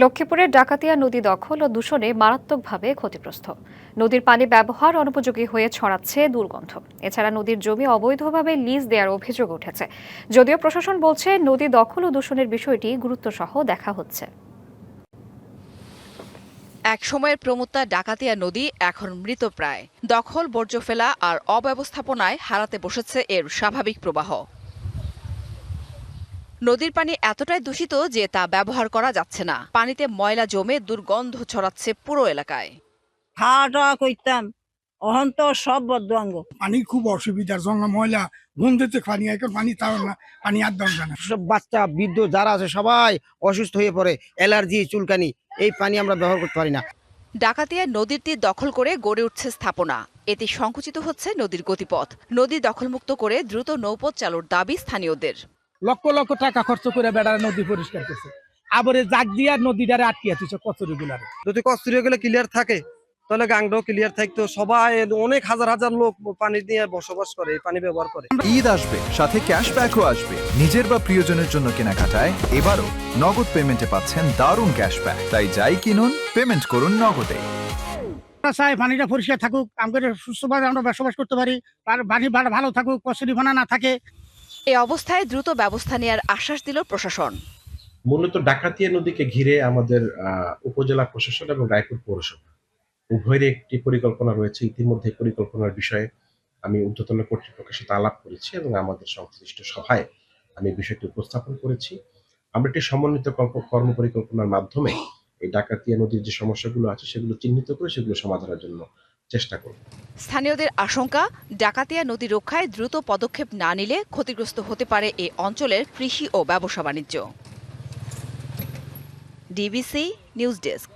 লক্ষ্মীপুরের ডাকাতিয়া নদী দখল ও দূষণে মারাত্মকভাবে ক্ষতিগ্রস্ত। নদীর পানি ব্যবহার অনুপযোগী হয়ে ছড়াচ্ছে দুর্গন্ধ। এছাড়া নদীর জমি অবৈধভাবে লিজ দেওয়ার অভিযোগ উঠেছে। যদিও প্রশাসন বলছে নদী দখল ও দূষণের বিষয়টি গুরুত্বসহ দেখা হচ্ছে। এক সময়ের প্রমত্তা ডাকাতিয়া নদী এখন মৃতপ্রায়। দখল, বর্জ্য ফেলা আর অব্যবস্থাপনায় হারাতে বসেছে এর স্বাভাবিক প্রবাহ। নদীর পানি এতটাই দূষিত যে তা ব্যবহার করা যাচ্ছে না। পানিতে ময়লা জমে দুর্গন্ধ ছড়াচ্ছে পুরো এলাকায়। খাওয়া দাওয়া করতাম, অহন তো সব বদ্ধ। পানি খুব অসুবিধার জন্য ময়লা গন্ধতে পানি এখন পানি তাও না, পানি আর দরকার না। সব বাচ্চা বৃদ্ধ যারা আছে সবাই অসুস্থ হয়ে পড়ে, অ্যালার্জি, চুলকানি, এই পানি আমরা ব্যবহার করতে পারি না। ডাকাতিয়া নদীর তীর দখল করে গড়ে উঠছে স্থাপনা। এতে সংকুচিত হচ্ছে নদীর গতিপথ। নদী দখলমুক্ত করে দ্রুত নৌপথ চালুর দাবি স্থানীয়দের। লক্ষ লক্ষ টাকা খরচ করে বেড়ার নদী পরিষ্কার করছে, আবার জাগ দিয়ে নদীটারে আটকিয়ে দিচ্ছে কচুরিগুলারে। যদি কস্তুরীগুলো ক্লিয়ার থাকে তাহলে গাংটাও ক্লিয়ার থাকতো। সবাই অনেক হাজার হাজার লোক পানি নিয়ে বসবাস করে, পানি ব্যবহার করে। ঈদ আসবে, সাথে ক্যাশব্যাকও আসবে। নিজের বা প্রিয়জনের জন্য কেনাকাটায় এবারও নগদ পেমেন্টে পাচ্ছেন দারুণ ক্যাশব্যাক। তাই যাই কিনুন, পেমেন্ট করুন নগদে। চাই পানিটা পরিষ্কার থাকুক, আমাদের সুস্থভাবে আমরা বসবাস করতে পারি, আর পানি ভালো থাকুক, কচুরি ভানা না থাকে। এ অবস্থায় দ্রুত ব্যবস্থা নেওয়ার আশ্বাস দিল প্রশাসন। মূলত ডাকাতিয়া নদীকে ঘিরে আমাদের উপজেলা প্রশাসন এবং রায়পুর পৌরসভা উভয়ের একটি পরিকল্পনা রয়েছে। ইতিমধ্যে পরিকল্পনার বিষয়ে আমি ঊর্ধ্বতন কর্তৃপক্ষের সাথে আলাপ করেছি এবং আমাদের সংশ্লিষ্ট সভায় আমি বিষয়টি উপস্থাপন করেছি। আমরা একটি সমন্বিত কর্ম পরিকল্পনার মাধ্যমে এই ডাকাতিয়া নদীর যে সমস্যাগুলো আছে সেগুলো চিহ্নিত করে সেগুলো সমাধানের জন্য চেষ্টা করব। স্থানীয়দের আশঙ্কা, ডাকাতিয়া নদী রক্ষায় দ্রুত পদক্ষেপ না নিলে ক্ষতিগ্রস্ত হতে পারে এই অঞ্চলের কৃষি ও ব্যবসা বাণিজ্য। DBC news desk.